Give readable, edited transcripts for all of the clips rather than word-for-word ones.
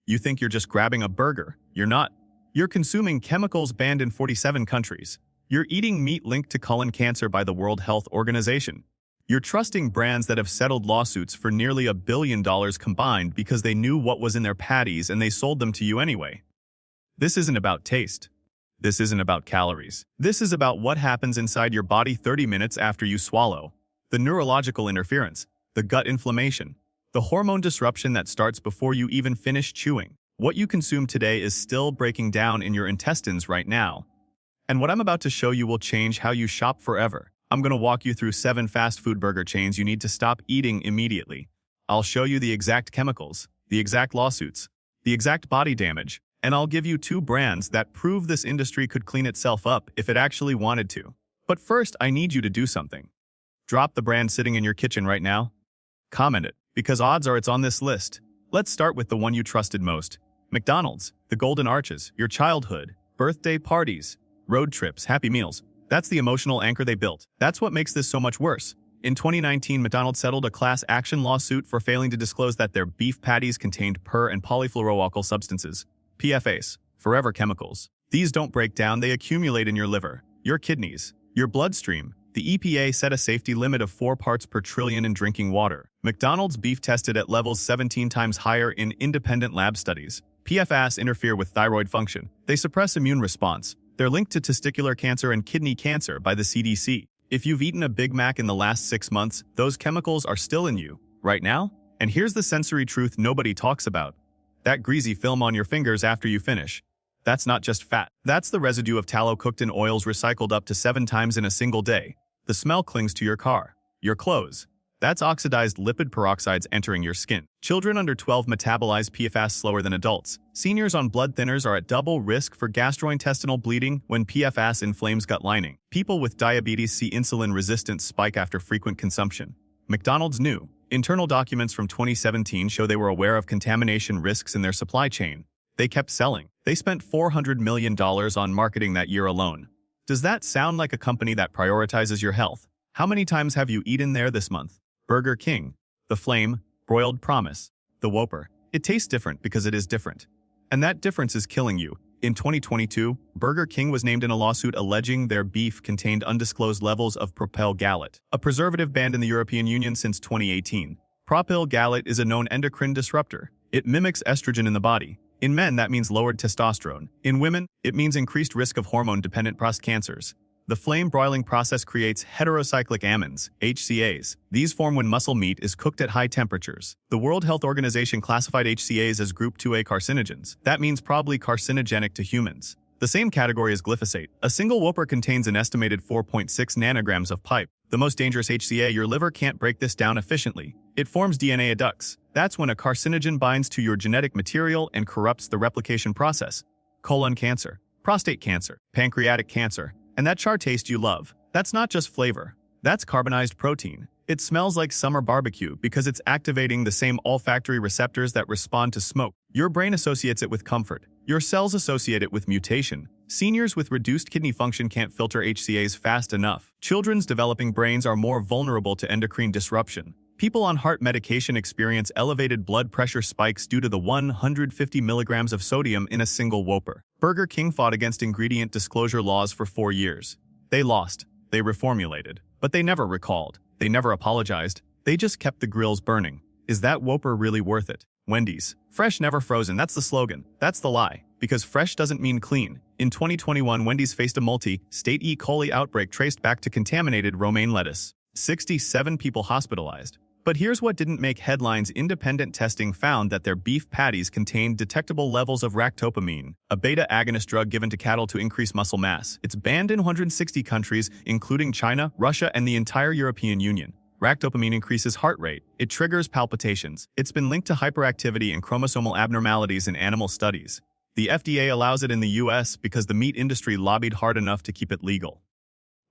You think you're just grabbing a burger. You're not. You're consuming chemicals banned in 47 countries. You're eating meat linked to colon cancer by the World Health Organization. You're trusting brands that have settled lawsuits for nearly $1 billion combined because they knew what was in their patties and they sold them to you anyway. This isn't about taste. This isn't about calories. This is about what happens inside your body 30 minutes after you swallow. The neurological interference, the gut inflammation, the hormone disruption that starts before you even finish chewing. What you consume today is still breaking down in your intestines right now. And what I'm about to show you will change how you shop forever. I'm going to walk you through 7 fast food burger chains you need to stop eating immediately. I'll show you the exact chemicals, the exact lawsuits, the exact body damage, and I'll give you 2 brands that prove this industry could clean itself up if it actually wanted to. But first, I need you to do something. Drop the brand sitting in your kitchen right now. Comment it, because odds are it's on this list. Let's start with the one you trusted most. McDonald's, the Golden Arches, your childhood, birthday parties, road trips, Happy Meals. That's the emotional anchor they built. That's what makes this so much worse. In 2019, McDonald's settled a class action lawsuit for failing to disclose that their beef patties contained per- and polyfluoroalkyl substances, PFAs, forever chemicals. These don't break down, they accumulate in your liver, your kidneys, your bloodstream. The EPA set a safety limit of 4 parts per trillion in drinking water. McDonald's beef tested at levels 17 times higher in independent lab studies. PFAS interfere with thyroid function. They suppress immune response. They're linked to testicular cancer and kidney cancer by the CDC. If you've eaten a Big Mac in the last 6 months, those chemicals are still in you, right now. And here's the sensory truth nobody talks about. That greasy film on your fingers after you finish. That's not just fat. That's the residue of tallow cooked in oils recycled up to 7 times in a single day. The smell clings to your car, your clothes. That's oxidized lipid peroxides entering your skin. Children under 12 metabolize PFAS slower than adults. Seniors on blood thinners are at double risk for gastrointestinal bleeding when PFAS inflames gut lining. People with diabetes see insulin resistance spike after frequent consumption. McDonald's knew. Internal documents from 2017 show they were aware of contamination risks in their supply chain. They kept selling. They spent $400 million on marketing that year alone. Does that sound like a company that prioritizes your health? How many times have you eaten there this month? Burger King, the Flame, Broiled Promise, the Whopper. It tastes different because it is different. And that difference is killing you. In 2022, Burger King was named in a lawsuit alleging their beef contained undisclosed levels of propyl gallate, a preservative banned in the European Union since 2018. Propyl gallate is a known endocrine disruptor. It mimics estrogen in the body. In men, that means lowered testosterone. In women, it means increased risk of hormone-dependent prostate cancers. The flame broiling process creates heterocyclic amines, HCAs. These form when muscle meat is cooked at high temperatures. The World Health Organization classified HCAs as Group 2A carcinogens. That means probably carcinogenic to humans. The same category as glyphosate. A single Whopper contains an estimated 4.6 nanograms of pipe. The most dangerous HCA, your liver can't break this down efficiently. It forms DNA adducts. That's when a carcinogen binds to your genetic material and corrupts the replication process. Colon cancer, prostate cancer, pancreatic cancer. And that char taste you love, that's not just flavor. That's carbonized protein. It smells like summer barbecue because it's activating the same olfactory receptors that respond to smoke. Your brain associates it with comfort. Your cells associate it with mutation. Seniors with reduced kidney function can't filter HCAs fast enough. Children's developing brains are more vulnerable to endocrine disruption. People on heart medication experience elevated blood pressure spikes due to the 150 milligrams of sodium in a single Whopper. Burger King fought against ingredient disclosure laws for 4 years. They lost. They reformulated. But they never recalled. They never apologized. They just kept the grills burning. Is that Whopper really worth it? Wendy's. Fresh, never frozen. That's the slogan. That's the lie. Because fresh doesn't mean clean. In 2021, Wendy's faced a multi-state E. coli outbreak traced back to contaminated romaine lettuce. 67 people hospitalized. But here's what didn't make headlines. Independent testing found that their beef patties contained detectable levels of ractopamine, a beta agonist drug given to cattle to increase muscle mass. It's banned in 160 countries, including China, Russia, and the entire European Union. Ractopamine increases heart rate. It triggers palpitations. It's been linked to hyperactivity and chromosomal abnormalities in animal studies. The FDA allows it in the US because the meat industry lobbied hard enough to keep it legal.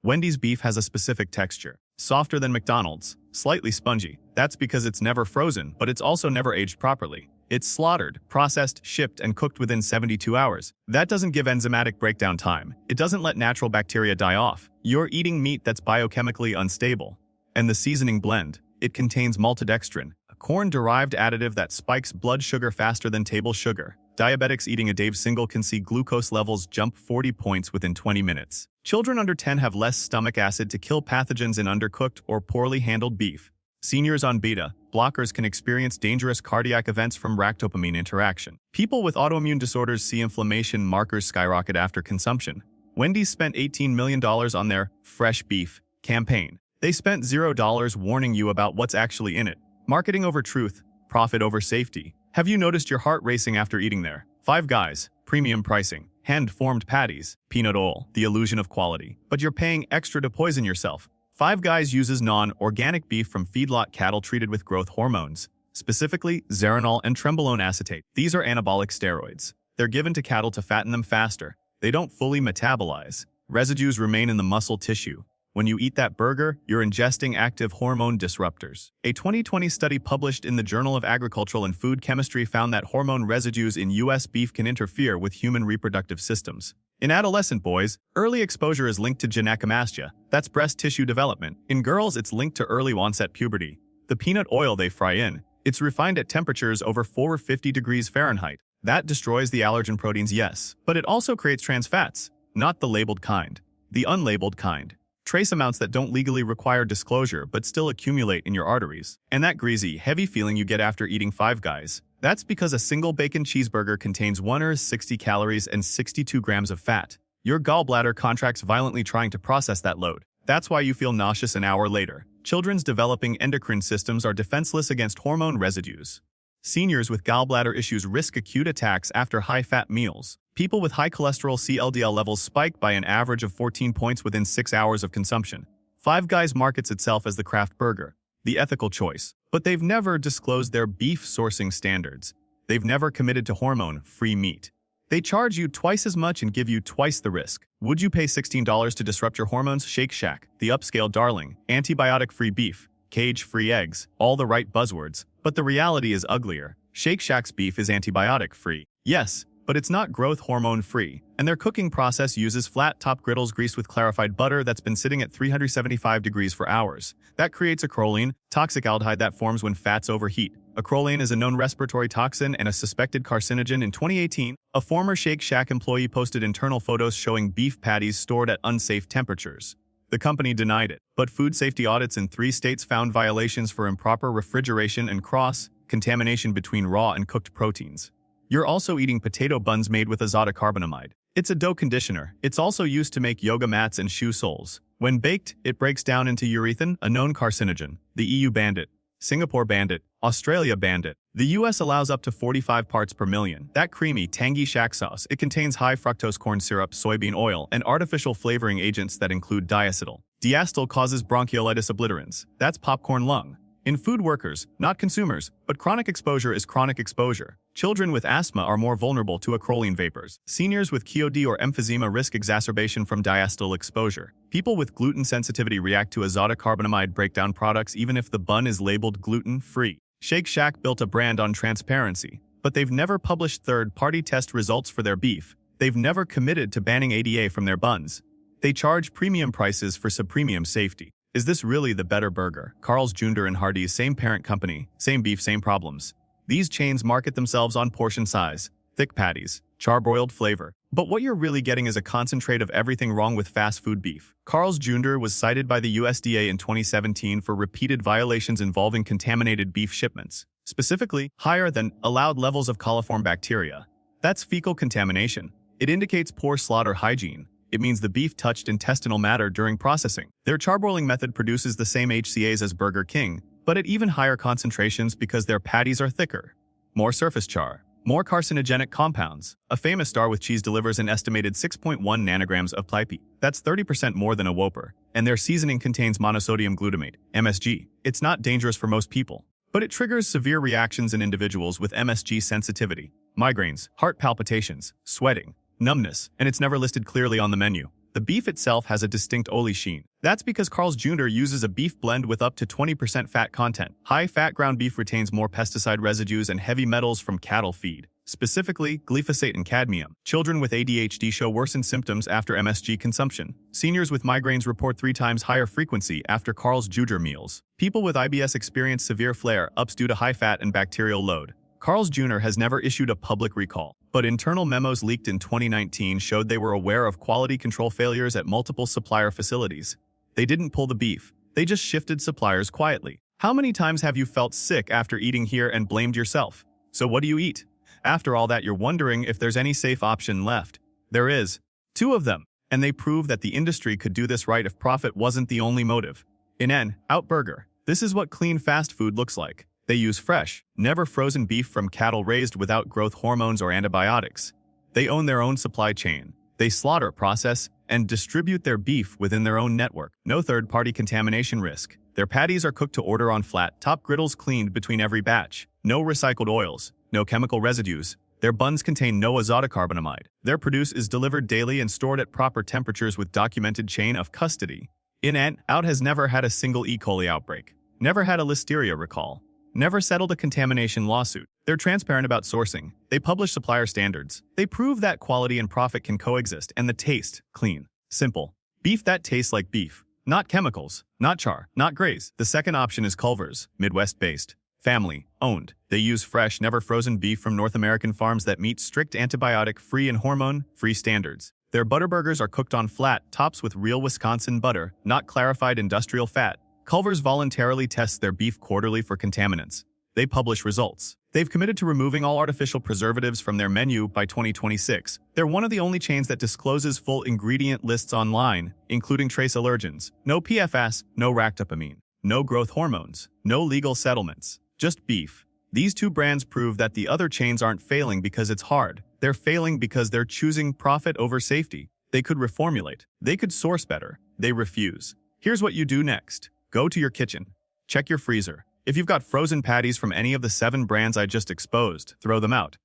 Wendy's beef has a specific texture, softer than McDonald's, slightly spongy. That's because it's never frozen, but it's also never aged properly. It's slaughtered, processed, shipped, and cooked within 72 hours. That doesn't give enzymatic breakdown time. It doesn't let natural bacteria die off. You're eating meat that's biochemically unstable. And the seasoning blend, it contains maltodextrin, a corn-derived additive that spikes blood sugar faster than table sugar. Diabetics eating a Dave single can see glucose levels jump 40 points within 20 minutes. Children under 10 have less stomach acid to kill pathogens in undercooked or poorly handled beef. Seniors on beta blockers can experience dangerous cardiac events from ractopamine interaction. People with autoimmune disorders see inflammation markers skyrocket after consumption. Wendy's spent $18 million on their Fresh Beef campaign. They spent $0 warning you about what's actually in it. Marketing over truth, profit over safety. Have you noticed your heart racing after eating there? Five Guys, premium pricing, hand-formed patties, peanut oil, the illusion of quality. But you're paying extra to poison yourself. Five Guys uses non-organic beef from feedlot cattle treated with growth hormones, specifically zeranol and trenbolone acetate. These are anabolic steroids. They're given to cattle to fatten them faster. They don't fully metabolize. Residues remain in the muscle tissue. When you eat that burger, you're ingesting active hormone disruptors. A 2020 study published in the Journal of Agricultural and Food Chemistry found that hormone residues in U.S. beef can interfere with human reproductive systems. In adolescent boys, early exposure is linked to gynecomastia, that's breast tissue development. In girls, it's linked to early onset puberty. The peanut oil they fry in, it's refined at temperatures over 450 degrees Fahrenheit. That destroys the allergen proteins, yes, but it also creates trans fats, not the labeled kind, the unlabeled kind. Trace amounts that don't legally require disclosure but still accumulate in your arteries. And that greasy, heavy feeling you get after eating Five Guys, that's because a single bacon cheeseburger contains 160 calories and 62 grams of fat. Your gallbladder contracts violently trying to process that load. That's why you feel nauseous an hour later. Children's developing endocrine systems are defenseless against hormone residues. Seniors with gallbladder issues risk acute attacks after high-fat meals. People with high cholesterol LDL levels spike by an average of 14 points within 6 hours of consumption. Five Guys markets itself as the craft burger, the ethical choice, but they've never disclosed their beef sourcing standards. They've never committed to hormone-free meat. They charge you twice as much and give you twice the risk. Would you pay $16 to disrupt your hormones? Shake Shack, the upscale darling, antibiotic-free beef, cage-free eggs, all the right buzzwords, but the reality is uglier. Shake Shack's beef is antibiotic-free. Yes, but it's not growth hormone-free, and their cooking process uses flat-top griddles greased with clarified butter that's been sitting at 375 degrees for hours. That creates acrolein, toxic aldehyde that forms when fats overheat. Acrolein is a known respiratory toxin and a suspected carcinogen. In 2018, a former Shake Shack employee posted internal photos showing beef patties stored at unsafe temperatures. The company denied it, but food safety audits in 3 states found violations for improper refrigeration and cross-contamination between raw and cooked proteins. You're also eating potato buns made with azotocarbonamide. It's a dough conditioner. It's also used to make yoga mats and shoe soles. When baked, it breaks down into urethane, a known carcinogen. The EU banned it. Singapore banned it. Australia banned it. The US allows up to 45 parts per million. That creamy, tangy Shack sauce, it contains high fructose corn syrup, soybean oil, and artificial flavoring agents that include diacetyl. Diacetyl causes bronchiolitis obliterans. That's popcorn lung. In food workers, not consumers, but chronic exposure is chronic exposure. Children with asthma are more vulnerable to acrolein vapors. Seniors with COD or emphysema risk exacerbation from diacetyl exposure. People with gluten sensitivity react to azotocarbonamide breakdown products even if the bun is labeled gluten-free. Shake Shack built a brand on transparency, but they've never published third-party test results for their beef. They've never committed to banning ADA from their buns. They charge premium prices for sub-premium safety. Is this really the better burger? Carl's Jr. and Hardee's, same parent company, same beef, same problems. These chains market themselves on portion size, thick patties, charbroiled flavor. But what you're really getting is a concentrate of everything wrong with fast food beef. Carl's Jr. was cited by the USDA in 2017 for repeated violations involving contaminated beef shipments, specifically higher than allowed levels of coliform bacteria. That's fecal contamination. It indicates poor slaughter hygiene. It means the beef touched intestinal matter during processing. Their charbroiling method produces the same HCAs as Burger King, but at even higher concentrations because their patties are thicker. More surface char. More carcinogenic compounds. A famous star with cheese delivers an estimated 6.1 nanograms of plipi. That's 30% more than a Whopper. And their seasoning contains monosodium glutamate, MSG. It's not dangerous for most people, but it triggers severe reactions in individuals with MSG sensitivity. Migraines, heart palpitations, sweating, numbness, and it's never listed clearly on the menu. The beef itself has a distinct oily sheen. That's because Carl's Jr. uses a beef blend with up to 20% fat content. High-fat ground beef retains more pesticide residues and heavy metals from cattle feed. specifically glyphosate and cadmium. Children with ADHD show worsened symptoms after MSG consumption. Seniors with migraines report 3 times higher frequency after Carl's Jr. meals. People with IBS experience severe flare-ups due to high fat and bacterial load. Carl's Jr. has never issued a public recall, but internal memos leaked in 2019 showed they were aware of quality control failures at multiple supplier facilities. They didn't pull the beef, they just shifted suppliers quietly. How many times have you felt sick after eating here and blamed yourself? So what do you eat? After all that, you're wondering if there's any safe option left. There is. 2 of them, and they prove that the industry could do this right if profit wasn't the only motive. In-N-Out Burger. This is what clean fast food looks like. They use fresh, never frozen beef from cattle raised without growth hormones or antibiotics. They own their own supply chain. They slaughter, process, and distribute their beef within their own network. No third-party contamination risk. Their patties are cooked to order on flat top griddles cleaned between every batch. No recycled oils. No chemical residues. Their buns contain no azotocarbonamide. Their produce is delivered daily and stored at proper temperatures with documented chain of custody. In-N-Out has never had a single E. coli outbreak. Never had a listeria recall. Never settled a contamination lawsuit. They're transparent about sourcing. They publish supplier standards. They prove that quality and profit can coexist, and the taste, clean, simple. Beef that tastes like beef. Not chemicals, not char, not graze. The second option is Culver's, Midwest-based. Family, owned. They use fresh, never frozen beef from North American farms that meet strict antibiotic-free and hormone-free standards. Their butter burgers are cooked on flat tops with real Wisconsin butter, not clarified industrial fat. Culver's voluntarily tests their beef quarterly for contaminants. They publish results. They've committed to removing all artificial preservatives from their menu by 2026. They're one of the only chains that discloses full ingredient lists online, including trace allergens. No PFAS, no ractopamine, no growth hormones, no legal settlements. Just beef. These 2 brands prove that the other chains aren't failing because it's hard. They're failing because they're choosing profit over safety. They could reformulate. They could source better. They refuse. Here's what you do next. Go to your kitchen. Check your freezer. If you've got frozen patties from any of the 7 brands I just exposed, throw them out.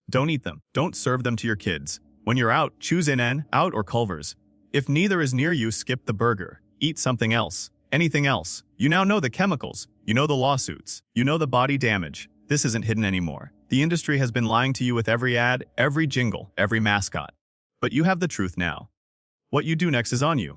Don't eat them. Don't serve them to your kids. When you're out, choose In-N-Out or Culver's. If neither is near you, skip the burger. Eat something else. Anything else. You now know the chemicals. You know the lawsuits. You know the body damage. This isn't hidden anymore. The industry has been lying to you with every ad, every jingle, every mascot. But you have the truth now. What you do next is on you.